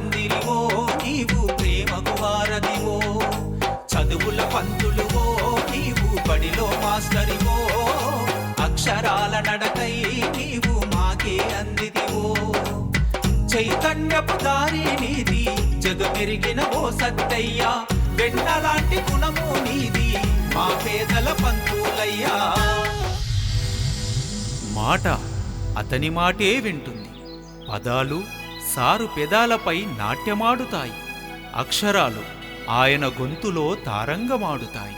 పందిరివో నీవు ప్రేమకు వారధివో, చదువుల పంతులువో నీవు బడిలో మాస్టరివో, అక్షరాల నడకై నీవు మాకే అందిదివో. చైతన్యపు దారి నీది జగమెరిగిన ఓ సత్తయ్యా, వెన్నలాంటి గుణము నీది మా పేదల పంతులయ్యా. మాట అతని మాటే వింటుంది, పదాలు సారు పెదాలపై నాట్యమాడుతాయి, అక్షరాలు ఆయన గొంతులో తారంగమాడుతాయి,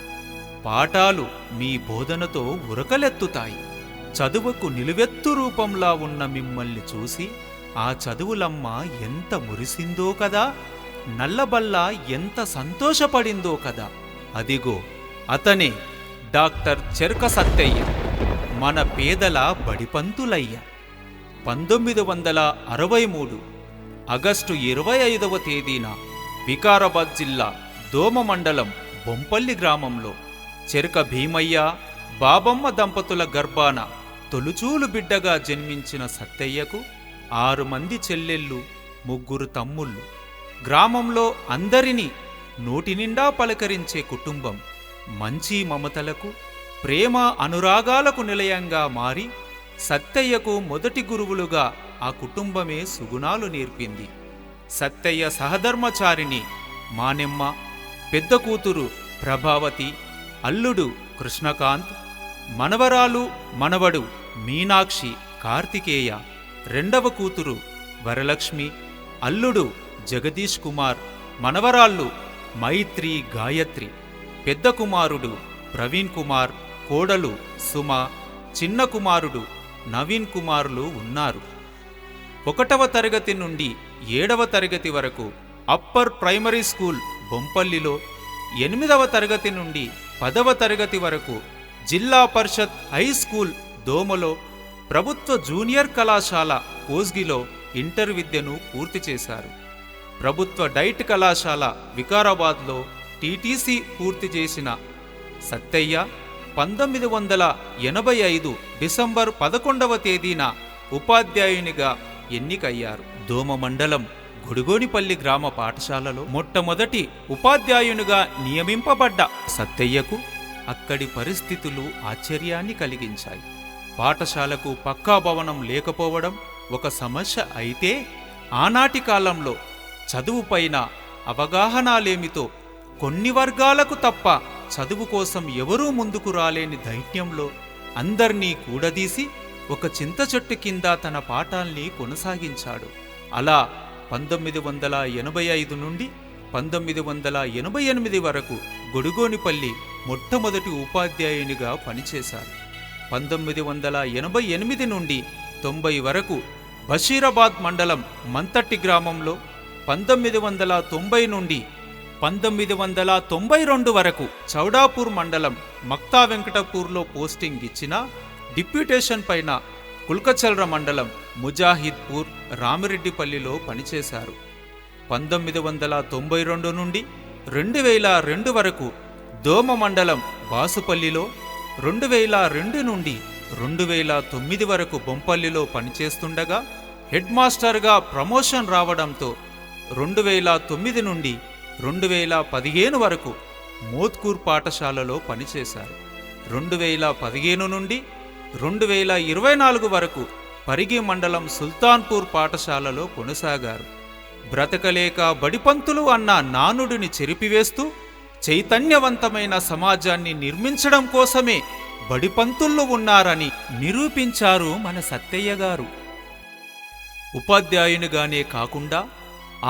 పాఠాలు మీ బోధనతో ఉరకలెత్తుతాయి. చదువుకు నిలువెత్తు రూపంలా ఉన్న మిమ్మల్ని చూసి ఆ చదువులమ్మ ఎంత మురిసిందో కదా, నల్లబల్ల ఎంత సంతోషపడిందో కదా. అదిగో అతనే డాక్టర్ చెర్క సత్తయ్య, మన పేదల బడిపంతులయ్య. 1963 ఆగస్టు 25వ తేదీన వికారాబాద్ జిల్లా దోమ మండలం బొంపల్లి గ్రామంలో చెర్క భీమయ్య, బాబమ్మ దంపతుల గర్భాన తొలుచూలు బిడ్డగా జన్మించిన సత్తయ్యకు 6 మంది చెల్లెళ్ళు, 3 తమ్ముళ్ళు. గ్రామంలో అందరినీ నోటి నిండా పలకరించే కుటుంబం మంచి మమతలకు, ప్రేమ అనురాగాలకు నిలయంగా మారి సత్తయ్యకు మొదటి గురువులుగా ఆ కుటుంబమే సుగుణాలు నేర్పింది. సత్తయ్య సహధర్మచారిణి మానెమ్మ, పెద్ద కూతురు ప్రభావతి, అల్లుడు కృష్ణకాంత్, మనవరాలు మనవడు మీనాక్షి కార్తికేయ, రెండవ కూతురు వరలక్ష్మి, అల్లుడు జగదీష్ కుమార్, మనవరాళ్ళు మైత్రి గాయత్రి, పెద్ద కుమారుడు ప్రవీణ్ కుమార్, కోడలు సుమ, చిన్న కుమారుడు నవీన్ కుమారులు ఉన్నారు. 1వ తరగతి నుండి 7వ తరగతి వరకు అప్పర్ ప్రైమరీ స్కూల్ బొంపల్లిలో, 8వ తరగతి నుండి 10వ తరగతి వరకు జిల్లా పరిషత్ హై స్కూల్ దోమలో, ప్రభుత్వ జూనియర్ కళాశాల కోస్గిలో ఇంటర్ విద్యను పూర్తి చేశారు. ప్రభుత్వ డైట్ కళాశాల వికారాబాద్లో టీటీసీ పూర్తి చేసిన సత్తయ్య 1985 డిసెంబర్ 11వ తేదీన ఉపాధ్యాయునిగా ఎన్నికయ్యారు. దోమ మండలం గుడిగోనిపల్లి గ్రామ పాఠశాలలో మొట్టమొదటి ఉపాధ్యాయునిగా నియమింపబడ్డ సత్తయ్యకు అక్కడి పరిస్థితులు ఆశ్చర్యాన్ని కలిగించాయి. పాఠశాలకు పక్కా భవనం లేకపోవడం ఒక సమస్య అయితే, ఆనాటి కాలంలో చదువుపైన అవగాహనలేమితో కొన్ని వర్గాలకు తప్ప చదువు కోసం ఎవరూ ముందుకు రాలేని ధైర్యంలో అందర్నీ కూడదీసి ఒక చింత చెట్టు కింద తన పాఠాల్ని కొనసాగించాడు. అలా 1985 నుండి 1988 వరకు గుడిగోనిపల్లి మొట్టమొదటి ఉపాధ్యాయునిగా పనిచేశారు. 1988 నుండి 90 వరకు బషీరాబాద్ మండలం మంతట్టి గ్రామంలో, 1990 నుండి 1992 వరకు చౌడాపూర్ మండలం మక్తా వెంకటపూర్లో పోస్టింగ్ ఇచ్చిన డిప్యూటేషన్ పైన కుల్కచల్ర మండలం ముజాహిద్పూర్ రామిరెడ్డిపల్లిలో పనిచేశారు. 1992 నుండి 2002 వరకు దోమ మండలం బాసుపల్లిలో, 2002 నుండి 2009 వరకు బొంపల్లిలో పనిచేస్తుండగా హెడ్ మాస్టర్గా ప్రమోషన్ రావడంతో 2009 నుండి 2015 వరకు మోత్కూర్ పాఠశాలలో పనిచేశారు. 2015 నుండి 2024 వరకు పరిగి మండలం సుల్తాన్పూర్ పాఠశాలలో కొనసాగారు. బ్రతకలేక బడిపంతులు అన్న నానుడిని చెరిపివేస్తూ చైతన్యవంతమైన సమాజాన్ని నిర్మించడం కోసమే బడిపంతుళ్ళు ఉన్నారని నిరూపించారు మన సత్తయ్య గారు. ఉపాధ్యాయునిగానే కాకుండా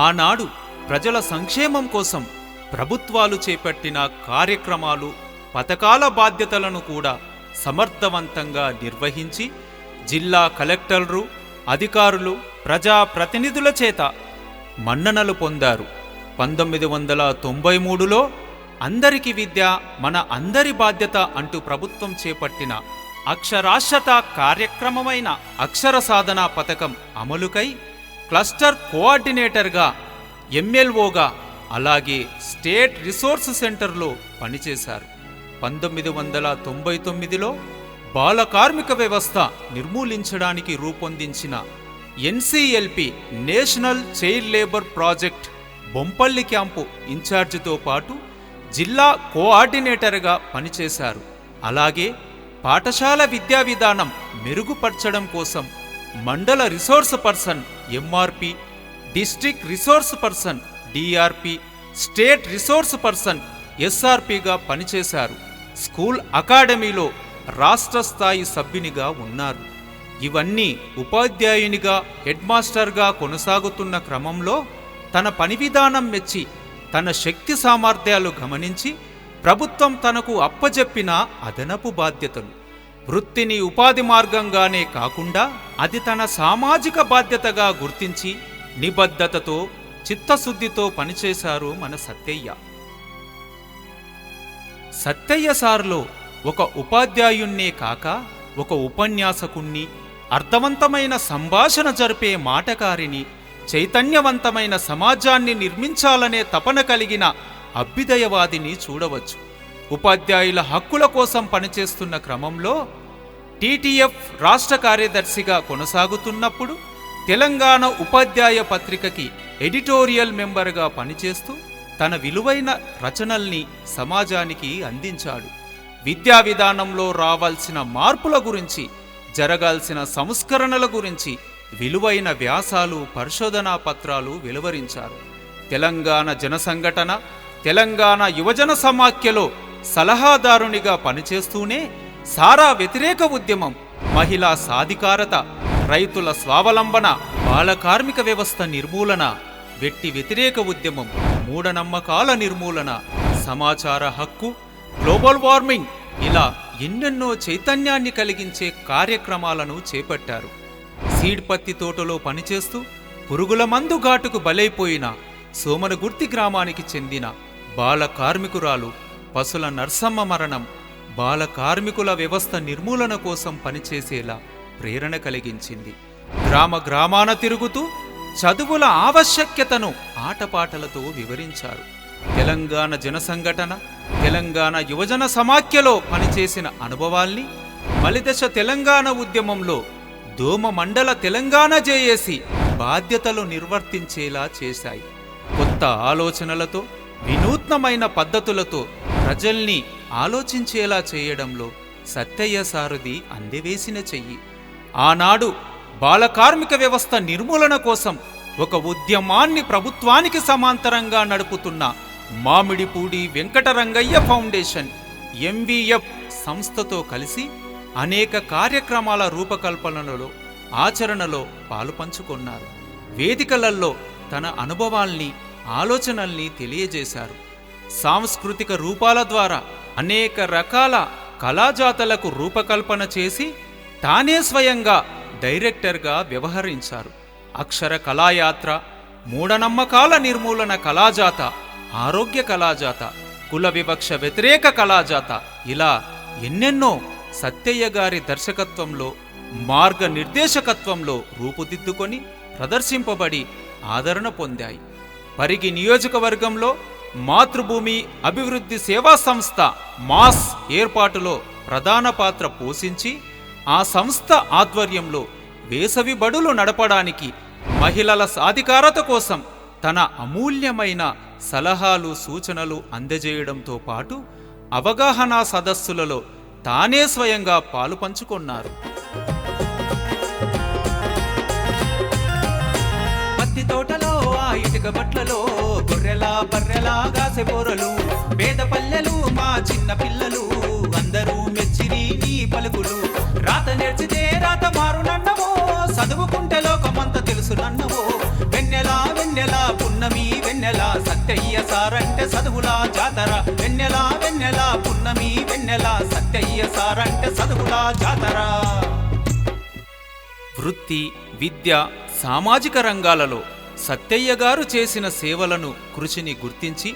ఆనాడు ప్రజల సంక్షేమం కోసం ప్రభుత్వాలు చేపట్టిన కార్యక్రమాలు, పథకాల బాధ్యతలను కూడా సమర్థవంతంగా నిర్వహించి జిల్లా కలెక్టర్లు, అధికారులు, ప్రజాప్రతినిధుల చేత మన్ననలు పొందారు. 1993లో అందరికి విద్య మన అందరి బాధ్యత అంటూ ప్రభుత్వం చేపట్టిన అక్షరాస్యత కార్యక్రమమైన అక్షర సాధన పథకం అమలుకై క్లస్టర్ కోఆర్డినేటర్గా, ఎమ్మెల్ఓగా, అలాగే స్టేట్ రిసోర్స్ సెంటర్లో పనిచేశారు. 1999లో బాల కార్మిక వ్యవస్థ నిర్మూలించడానికి రూపొందించిన NCLP national child labour project Bompalli camp ఇన్ఛార్జితో పాటు జిల్లా కోఆర్డినేటర్గా పనిచేశారు. అలాగే పాఠశాల విద్యా విధానం మెరుగుపరచడం కోసం mandal resource person MRP, district resource person DRP, state resource person ఎస్ఆర్పిగా పనిచేశారు. స్కూల్ అకాడమీలో రాష్ట్ర స్థాయి సభ్యునిగా ఉన్నారు. ఇవన్నీ ఉపాధ్యాయునిగా హెడ్ మాస్టర్గా కొనసాగుతున్న క్రమంలో తన పని విధానం మెచ్చి తన శక్తి సామర్థ్యాలు గమనించి ప్రభుత్వం తనకు అప్పజెప్పిన అదనపు బాధ్యతలు, వృత్తిని ఉపాధి మార్గంగానే కాకుండా అది తన సామాజిక బాధ్యతగా గుర్తించి నిబద్ధతతో చిత్తశుద్ధితో పనిచేశారు మన సత్తయ్య. సత్తయ్య సార్లో ఒక ఉపాధ్యాయున్నే కాక ఒక ఉపన్యాసకుణ్ణి, అర్థవంతమైన సంభాషణ జరిపే మాటకారిని, చైతన్యవంతమైన సమాజాన్ని నిర్మించాలనే తపన కలిగిన అభ్యుదయవాదిని చూడవచ్చు. ఉపాధ్యాయుల హక్కుల కోసం పనిచేస్తున్న క్రమంలో టీటీఎఫ్ రాష్ట్ర కార్యదర్శిగా కొనసాగుతున్నప్పుడు తెలంగాణ ఉపాధ్యాయ పత్రికకి ఎడిటోరియల్ మెంబర్గా పనిచేస్తూ తన విలువైన రచనల్ని సమాజానికి అందించాడు. విద్యా విధానంలో రావాల్సిన మార్పుల గురించి, జరగాల్సిన సంస్కరణల గురించి విలువైన వ్యాసాలు, పరిశోధనా పత్రాలు వెలువరించారు. తెలంగాణ జనసంఘటన, తెలంగాణ యువజన సమాఖ్యలో సలహాదారునిగా పనిచేస్తూనే సారా వ్యతిరేక ఉద్యమం, మహిళా సాధికారత, రైతుల స్వావలంబన, బాల కార్మిక వ్యవస్థ నిర్మూలన, వెట్టి వ్యతిరేక ఉద్యమం, మూఢనమ్మకాల నిర్మూలన, సమాచార హక్కు, గ్లోబల్ వార్మింగ్ ఇలా ఎన్నెన్నో చైతన్యాన్ని కలిగించే కార్యక్రమాలను చేపట్టారు. సీడ్ పత్తి తోటలో పనిచేస్తూ పురుగుల మందు ఘాటుకు బలైపోయిన సోమనగుర్తి గ్రామానికి చెందిన బాల కార్మికురాలు పసుల నర్సమ్మ మరణం బాల కార్మికుల వ్యవస్థ నిర్మూలన కోసం పనిచేసేలా ప్రేరణ కలిగించింది. గ్రామ గ్రామాన తిరుగుతూ చదువుల ఆవశ్యకతను ఆటపాటలతో వివరించారు. తెలంగాణ జనసంఘటన, తెలంగాణ యువజన సమాఖ్యలో పనిచేసిన అనుభవాల్ని మలిదశ తెలంగాణ ఉద్యమంలో దోమ మండల తెలంగాణ జేఏసీ బాధ్యతలు నిర్వర్తించేలా చేశాయి. కొత్త ఆలోచనలతో, వినూత్నమైన పద్ధతులతో ప్రజల్ని ఆలోచించేలా చేయడంలో సత్తయ్య సారథి అందెవేసిన చెయ్యి. ఆనాడు బాలకార్మిక వ్యవస్థ నిర్మూలన కోసం ఒక ఉద్యమాన్ని ప్రభుత్వానికి సమాంతరంగా నడుపుతున్న మామిడిపూడి వెంకటరంగయ్య ఫౌండేషన్ ఎంవీఎఫ్ సంస్థతో కలిసి అనేక కార్యక్రమాల రూపకల్పనలో, ఆచరణలో పాలుపంచుకున్నారు. వేదికలలో తన అనుభవాల్ని, ఆలోచనల్ని తెలియజేశారు. సాంస్కృతిక రూపాల ద్వారా అనేక రకాల కళాజాతలకు రూపకల్పన చేసి తానే స్వయంగా డైరెక్టర్గా వ్యవహరించారు. అక్షర కళాయాత్ర, మూఢనమ్మకాల నిర్మూలన కళాజాత, ఆరోగ్య కళాజాత, కుల వివక్ష వ్యతిరేక కళాజాత ఇలా ఎన్నెన్నో సత్తయ్య గారి దర్శకత్వంలో, మార్గనిర్దేశకత్వంలో రూపుదిద్దుకొని ప్రదర్శింపబడి ఆదరణ పొందాయి. పరిగి నియోజకవర్గంలో మాతృభూమి అభివృద్ధి సేవా సంస్థ మాస్ ఏర్పాటులో ప్రధాన పాత్ర పోషించి ఆ సంస్థ ఆధ్వర్యంలో వేసవి బడులు నడపడానికి, మహిళల సాధికారత కోసం తన అమూల్యమైన సలహాలు, సూచనలు అందజేయడంతో పాటు అవగాహన సదస్సులలో తానే స్వయంగా పాలు పంచుకున్నారు. పత్తి తోటలో, ఆ ఇటుక బట్లలో గొర్రెలా బర్రెలా గాసెబోరలు, పేద పల్లెలు మా చిన్న పిల్లలు అందరూ మెచ్చిరి నీ పలుకులు. రాత నేర్చితే రాత మారునన్నవో, చదువుకుంటే లోకమంత తెలుసునన్నవో. వెన్నెలా వెన్నెలా పున్నమి వెన్నెలా, సత్తయ్య సారంటే చదువులా జాతర. వెన్నెలా వెన్నెలా పున్నమి వెన్నెలా, సత్తయ్య సారంటే చదువులా జాతర. వృత్తి, విద్య, సామాజిక రంగాలలో సత్తయ్య గారు చేసిన సేవలను, కృషిని గుర్తించి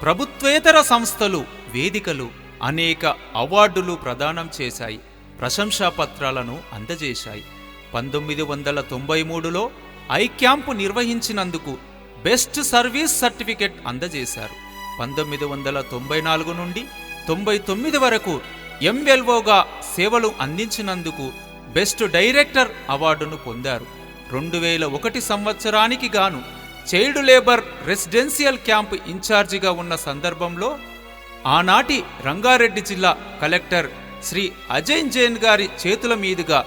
ప్రభుత్వేతర సంస్థలు, వేదికలు అనేక అవార్డులు ప్రదానం చేశాయి, ప్రశంసాపత్రాలను అందజేశాయి. 1993లో ఐక్యాంపు నిర్వహించినందుకు బెస్ట్ సర్వీస్ సర్టిఫికెట్ అందజేశారు. 1994 నుండి 99 వరకు ఎంఎల్ఓగా సేవలు అందించినందుకు బెస్ట్ డైరెక్టర్ అవార్డును పొందారు. 2001 సంవత్సరానికి గాను చైల్డ్ లేబర్ రెసిడెన్షియల్ క్యాంప్ ఇన్ఛార్జిగా ఉన్న సందర్భంలో ఆనాటి రంగారెడ్డి జిల్లా కలెక్టర్ శ్రీ అజయ్ జైన్ గారి చేతుల మీదుగా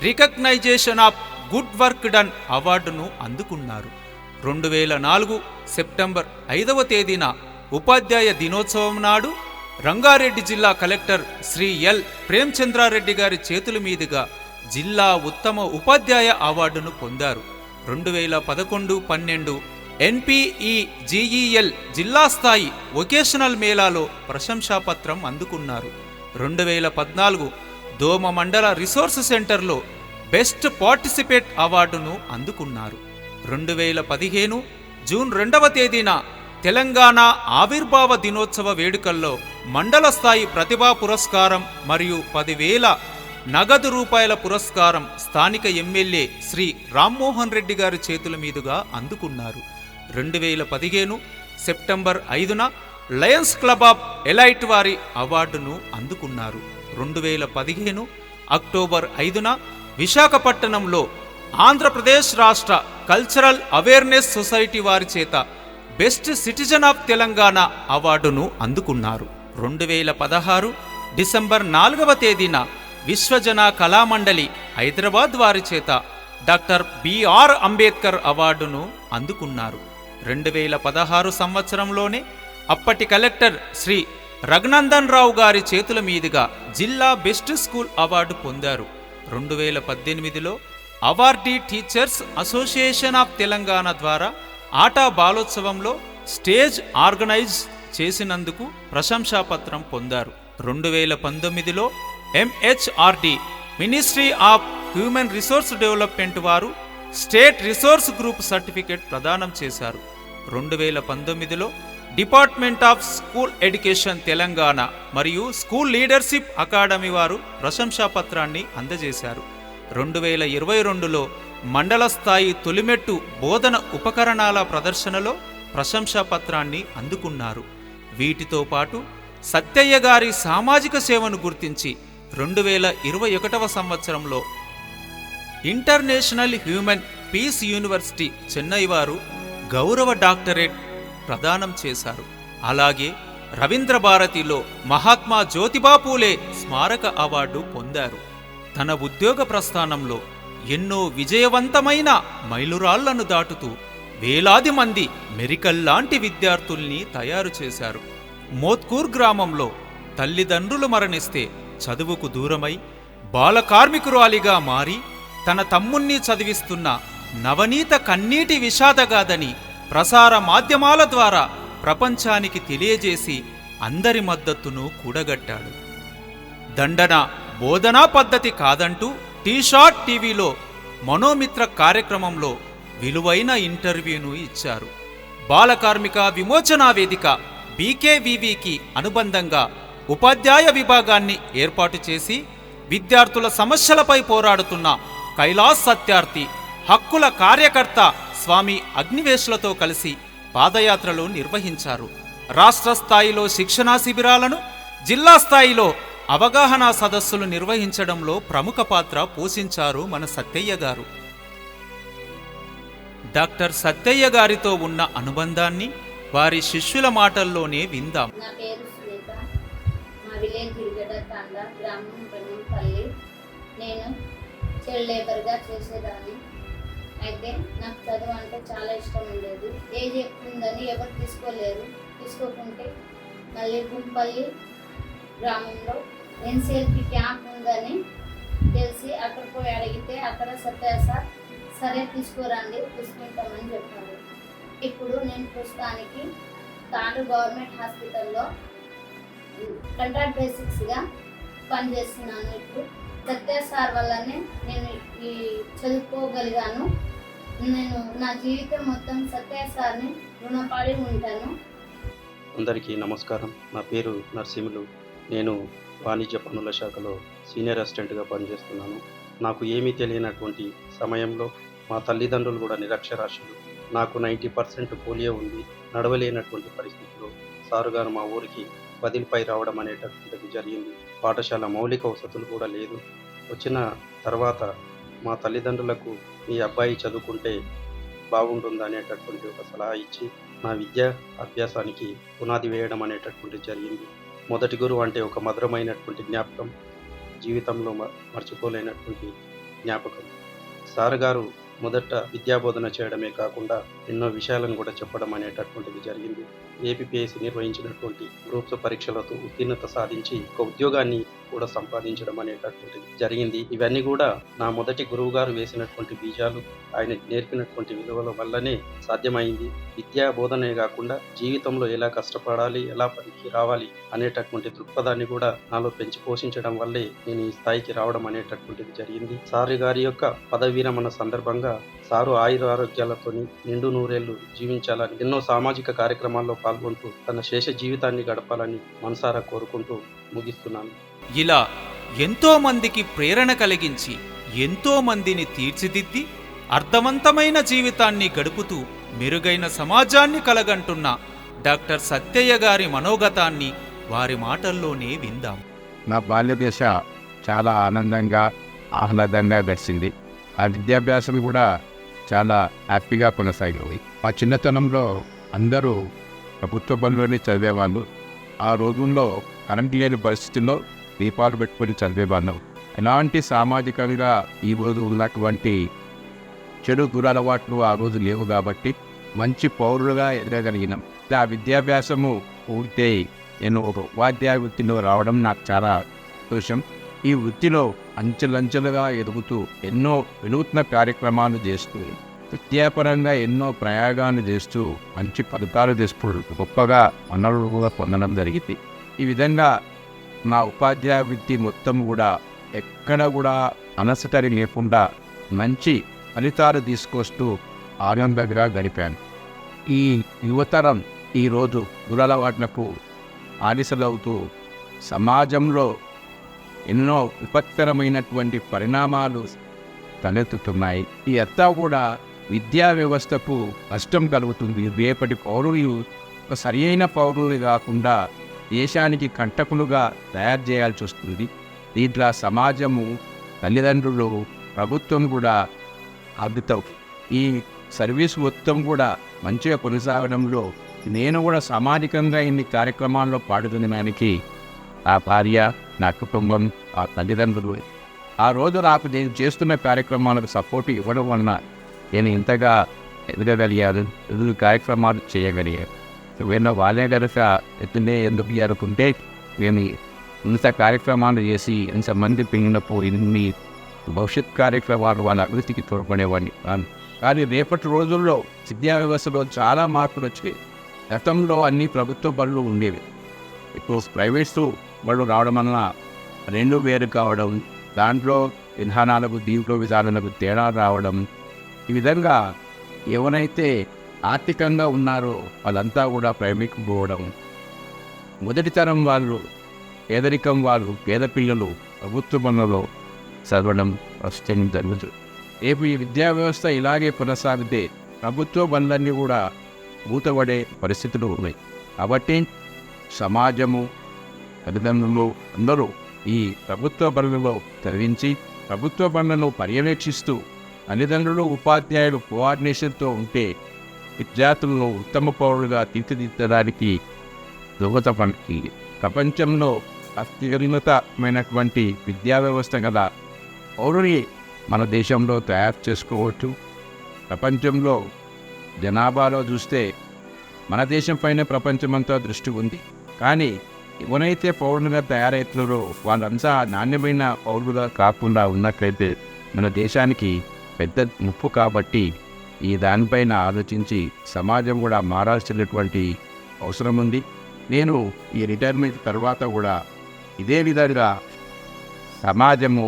recognition of good work done అవార్డును అందుకున్నారు. 2004 సెప్టెంబర్ 5వ తేదీన ఉపాధ్యాయ దినోత్సవం నాడు రంగారెడ్డి జిల్లా కలెక్టర్ శ్రీ ఎల్ ప్రేమచంద్రారెడ్డి గారి చేతుల మీదుగా జిల్లా ఉత్తమ ఉపాధ్యాయ అవార్డును పొందారు. 2011-12 NPEGEL జిల్లా స్థాయి వొకేషనల్ మేళాలో ప్రశంసాపత్రం అందుకున్నారు. 2014 దోమ మండల రిసోర్స్ సెంటర్లో బెస్ట్ పార్టిసిపేట్ అవార్డును అందుకున్నారు. 2015 జూన్ 2వ తేదీన తెలంగాణ ఆవిర్భావ దినోత్సవ వేడుకల్లో మండల స్థాయి ప్రతిభా పురస్కారం మరియు 10,000 నగదు రూపాయల పురస్కారం స్థానిక ఎమ్మెల్యే శ్రీ రామ్మోహన్ రెడ్డి గారి చేతుల మీదుగా అందుకున్నారు. 2015 సెప్టెంబర్ 5న లయన్స్ క్లబ్ ఆఫ్ ఎలైట్ వారి అవార్డును అందుకున్నారు. 2015 అక్టోబర్ 5న విశాఖపట్నంలో ఆంధ్రప్రదేశ్ రాష్ట్ర కల్చరల్ అవేర్నెస్ సొసైటీ వారి చేత బెస్ట్ సిటిజన్ ఆఫ్ తెలంగాణ అవార్డును అందుకున్నారు. 2016 డిసెంబర్ 4వ తేదీన విశ్వజన కళామండలి హైదరాబాద్ వారి చేత డాక్టర్ బిఆర్ అంబేద్కర్ అవార్డును అందుకున్నారు. 2016 సంవత్సరంలోనే అప్పటి కలెక్టర్ శ్రీ రఘునందన్ రావు గారి చేతుల మీదుగా జిల్లా బెస్ట్ స్కూల్ అవార్డు పొందారు. 2018లో awardee teachers association of Telangana ద్వారా ఆటా బాలోత్సవంలో స్టేజ్ ఆర్గనైజ్ చేసినందుకు ప్రశంసాపత్రం పొందారు. 2019లో MHRD ministry of human resource development వారు స్టేట్ రిసోర్స్ గ్రూప్ సర్టిఫికేట్ ప్రదానం చేశారు. 2019లో department of school education Telangana మరియు స్కూల్ లీడర్షిప్ అకాడమీ వారు ప్రశంసాపత్రాన్ని అందజేశారు. 2022లో మండల స్థాయి తొలిమెట్టు బోధన ఉపకరణాల ప్రదర్శనలో ప్రశంసాపత్రాన్ని అందుకున్నారు. వీటితో పాటు సత్తయ్య గారి సామాజిక సేవను గుర్తించి 2021వ సంవత్సరంలో international human peace university Chennai వారు గౌరవ డాక్టరేట్ ప్రదానం చేశారు. అలాగే రవీంద్ర భారతిలో మహాత్మా జ్యోతిబా పూలే స్మారక అవార్డు పొందారు. తన ఉద్యోగ ప్రస్థానంలో ఎన్నో విజయవంతమైన మైలురాళ్లను దాటుతూ వేలాది మంది మెరికల్లాంటి విద్యార్థుల్ని తయారు చేశారు. మోత్కూర్ గ్రామంలో తల్లిదండ్రులు మరణిస్తే చదువుకు దూరమై బాలకార్మికురాలిగా మారి తన తమ్ముణ్ణి చదివిస్తున్న నవనీత కన్నీటి విషాదగాథని ప్రసార మాధ్యమాల ద్వారా ప్రపంచానికి తెలియజేసి అందరి మద్దతును కూడగట్టాడు. దండన బోధనా పద్ధతి కాదంటూ టీషార్ట్ టీవీలో మనోమిత్ర కార్యక్రమంలో విలువైన ఇంటర్వ్యూను ఇచ్చారు. బాలకార్మిక విమోచనా వేదిక BKVVకి అనుబంధంగా ఉపాధ్యాయ విభాగాన్ని ఏర్పాటు చేసి విద్యార్థుల సమస్యలపై పోరాడుతున్న కైలాస్ సత్యార్థి హక్కుల కార్యకర్త స్వామి అగ్నివేశ్లతో కలిసి పాదయాత్రలు నిర్వహించారు. రాష్ట్ర స్థాయిలో శిక్షణా శిబిరాలను, జిల్లా స్థాయిలో అవగాహన సదస్సులు నిర్వహించడంలో ప్రముఖ పాత్ర పోషించారు మన సత్తయ్య గారు. డాక్టర్ సత్తయ్య గారితో ఉన్న అనుబంధాన్ని వారి శిష్యుల మాటల్లోనే విందాం. నా పేరు సునీత. మా విలేజ్ గిరిగడ్డ తాండా, గ్రామం బెల్లంపల్లి. నేను చైల్డ్ లేబర్గా చేసేదాన్ని. అయితే నాకు చదువు అంటే చాలా ఇష్టం ఉండేది. ఏజ్ ఎక్కుందని ఎవరు తీసుకోలేరు. తీసుకోకుంటే మళ్ళీ గుంపల్లి గ్రామంలో NCLP క్యాంప్ ఉందని తెలిసి అక్కడ పోయి అడిగితే అక్కడ సత్తయ్య సార్ సరే తీసుకురండి, తీసుకుంటామని చెప్పారు. ఇప్పుడు నేను ప్రస్తుతానికి తాండూ గవర్నమెంట్ హాస్పిటల్లో కాంట్రాక్ట్ బేసిక్స్గా పనిచేస్తున్నాను. ఇప్పుడు సత్తయ్య సార్ వల్లనే నేను ఈ చదువుకోగలిగాను. నేను నా జీవితం మొత్తం సత్తయ్య సార్ని రుణపడి ఉంటాను. అందరికీ నమస్కారం. నా పేరు నరసింహులు. నేను వాణిజ్య పన్నుల శాఖలో సీనియర్ అసిస్టెంట్గా పనిచేస్తున్నాను. నాకు ఏమీ తెలియనటువంటి సమయంలో మా తల్లిదండ్రులు కూడా నిరక్షరాస్యులు. నాకు 90% పోలియో ఉంది. నడవలేనటువంటి పరిస్థితిలో సారుగారు మా ఊరికి బదిలీపై రావడం అనేటటువంటిది జరిగింది. పాఠశాల మౌలిక వసతులు కూడా లేదు. వచ్చిన తర్వాత మా తల్లిదండ్రులకు మీ అబ్బాయి చదువుకుంటే బాగుంటుంది అనేటటువంటి ఒక సలహా ఇచ్చి నా విద్యా అభ్యాసానికి పునాది వేయడం అనేటటువంటి జరిగింది. మొదటి గురువు అంటే ఒక మధురమైనటువంటి జ్ఞాపకం, జీవితంలో మర్చిపోలేనటువంటి జ్ఞాపకం. సార్ గారు మొదట విద్యాబోధన చేయడమే కాకుండా ఎన్నో విషయాలను కూడా చెప్పడం అనేటటువంటిది జరిగింది. ఏపీపీఎస్సీ నిర్వహించినటువంటి గ్రూప్స్ పరీక్షలతో ఉత్తీర్ణత సాధించి ఒక ఉద్యోగాన్ని కూడా సంపాదించడం అనేటటువంటిది జరిగింది. ఇవన్నీ కూడా నా మొదటి గురువు గారు వేసినటువంటి బీజాలు, ఆయన నేర్పినటువంటి విలువల వల్లనే సాధ్యమైంది. విద్యా బోధనే కాకుండా జీవితంలో ఎలా కష్టపడాలి, ఎలా పనికి రావాలి అనేటటువంటి దృక్పథాన్ని కూడా నాలో పెంచి పోషించడం వల్లే నేను ఈ స్థాయికి రావడం అనేటటువంటిది జరిగింది. సార్ గారి యొక్క పదవి విరమణ సందర్భంగా సారు ఆయుర ఆరోగ్యాలతోని నిండు నూరేళ్లు జీవించాలని, ఎన్నో సామాజిక కార్యక్రమాల్లో పాల్గొంటూ తన శేష జీవితాన్ని గడపాలని మనసారా కోరుకుంటూ ముగిస్తున్నాను. ఇలా ఎంతో మందికి ప్రేరణ కలిగించి ఎంతో మందిని తీర్చిదిద్ది అర్థవంతమైన జీవితాన్ని గడుపుతూ మెరుగైన సమాజాన్ని కలగంటున్న డాక్టర్ సత్యయ్య గారి మనోగతాన్ని వారి మాటల్లోనే విందాం. నా బాల్య దశ చాలా ఆనందంగా ఆహ్లాదంగా గడిచింది. ఆ విద్యాభ్యాసం కూడా చాలా హ్యాపీగా కొనసాగింది. మా చిన్నతనంలో అందరూ ప్రభుత్వ బడిలోనే చదివేవాళ్ళు. ఆ రోజుల్లో కరెంట్ లేని పరిస్థితుల్లో దీపాలు పెట్టుకొని చదివేవాళ్ళం. ఎలాంటి సామాజికంగా ఈ రోజు ఉన్నటువంటి చెడు దురలవాట్లు ఆ రోజు లేవు కాబట్టి మంచి పౌరులుగా ఎదగలిగినాం. ఆ విద్యాభ్యాసము పూర్తి నేను ఒక ఉపాధ్యాయ వృత్తిలో రావడం నాకు చాలా సంతోషం. ఈ వృత్తిలో అంచెలంచెలుగా ఎదుగుతూ ఎన్నో వినూత్న కార్యక్రమాలు చేస్తూ విద్యాపరంగా ఎన్నో ప్రయోగాలు చేస్తూ మంచి ఫలితాలు తెస్తూ గొప్పగా వనరులు కూడా పొందడం జరిగింది. ఈ విధంగా నా ఉపాధ్యాయ వృత్తి మొత్తం కూడా ఎక్కడ కూడా అనసటరి లేకుండా మంచి ఫలితాలు తీసుకొస్తూ ఆనందంగా గడిపాను. ఈ యువతరం ఈరోజు దురలవాట్లకు ఆలిసలవుతూ సమాజంలో ఎన్నో విపత్కరమైనటువంటి పరిణామాలు తలెత్తుతున్నాయి. ఈ అంతా కూడా విద్యా వ్యవస్థకు నష్టం కలుగుతుంది. రేపటి పౌరులు ఒక సరియైన పౌరులు కాకుండా దేశానికి కంటకులుగా తయారు చేయాల్సి వస్తుంది. దీంట్లో సమాజము, తల్లిదండ్రులు, ప్రభుత్వం కూడా అద్భుతం. ఈ సర్వీస్ మొత్తం కూడా మంచిగా కొనసాగడంలో నేను కూడా సామాజికంగా ఇన్ని కార్యక్రమాల్లో పాల్గొనడానికి నా భార్య, నా కుటుంబం, ఆ తల్లిదండ్రులు ఆ రోజు నాకు నేను చేస్తున్న కార్యక్రమాలకు సపోర్ట్ ఇవ్వడం వలన నేను ఇంతగా ఎదగగలిగాను, ఎదురు కార్యక్రమాలు చేయగలిగాను. వీళ్ళ వాళ్ళే కనుక ఎత్తునే ఎందుకు అనుకుంటే నేను ఇంత కార్యక్రమాలు చేసి ఇంతమంది పెరిగినప్పుడు ఇన్ని భవిష్యత్ కార్యక్రమాలు వాళ్ళ అభివృద్ధికి తోడ్పడేవాడిని. కానీ రేపటి రోజుల్లో విద్యా వ్యవస్థలో చాలా మార్పులు వచ్చాయి. గతంలో అన్ని ప్రభుత్వ బడులు ఉండేవి. ఇప్పుడు ప్రైవేట్స్ బడులు రావడం వలన రెండు వేరు కావడం, దాంట్లో విధానాలకు దీంట్లో విధానాలకు తేడా రావడం, ఈ విధంగా ఎవరైతే ఆర్థికంగా ఉన్నారో వాళ్ళంతా కూడా ప్రైవేట్కి పోవడం, మొదటి తరం వాళ్ళు, పేదరికం వాళ్ళు, పేద పిల్లలు ప్రభుత్వ బడులలో చదవడం ప్రస్తుతం జరుగుతుంది. రేపు ఈ విద్యా వ్యవస్థ ఇలాగే కొనసాగితే ప్రభుత్వ బడులన్నీ కూడా మూతపడే పరిస్థితులు ఉన్నాయి. కాబట్టి సమాజము, తల్లిదండ్రులు అందరూ ఈ ప్రభుత్వ బడులలో చదివించి ప్రభుత్వ బడులను పర్యవేక్షిస్తూ తల్లిదండ్రులు, ఉపాధ్యాయులు కోఆర్డినేషన్తో ఉంటే విద్యార్థులను ఉత్తమ పౌరులుగా తీర్చిదిద్దడానికి దోహదపడి ప్రపంచంలో అత్యున్నతమైనటువంటి విద్యా వ్యవస్థ గల పౌరుని మన దేశంలో తయారు చేసుకోవచ్చు. ప్రపంచంలో జనాభాలో చూస్తే మన దేశం పైన ప్రపంచమంతా దృష్టి ఉంది. కానీ ఎవరైతే పౌరులుగా తయారవుతున్నారో వాళ్ళంతా నాణ్యమైన పౌరులుగా కాకుండా ఉన్నట్లయితే మన దేశానికి పెద్ద ముప్పు. కాబట్టి ఈ దానిపైన ఆలోచించి సమాజం కూడా మారాల్సినటువంటి అవసరం ఉంది. నేను ఈ రిటైర్మెంట్ తర్వాత కూడా ఇదే విధంగా సమాజము,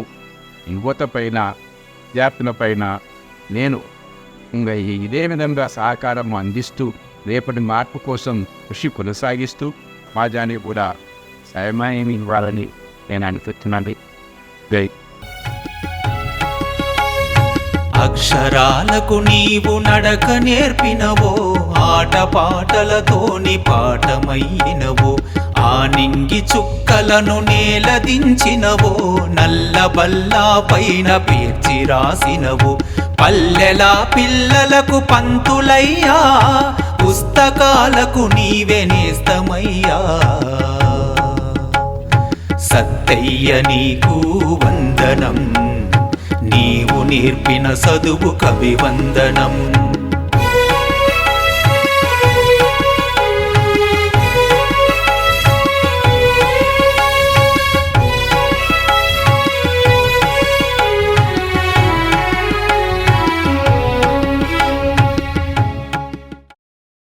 యువత పైన, విద్యార్థుల పైన నేను ఇంకా ఇదే విధంగా సహకారం అందిస్తూ రేపటి మార్పు కోసం కృషి కొనసాగిస్తూ సమాజానికి కూడా సహాయం ఇవ్వాలని నేను అనుకుంటున్నాను. జై. అక్షరాలకు నీవు నడక నేర్పినవో, ఆట పాటలతోని పాఠమైనవో, ఆ నింగి చుక్కలను నేలదించినవో నల్ల బల్లా పైన పేర్చి రాసినవు పల్లెల పిల్లలకు పంతులయ్యా పుస్తకాలకు నీవే నేస్తమయ్యా సత్తయ్య నీకు వందనం నీవు నేర్పిన చదువు కవివందనం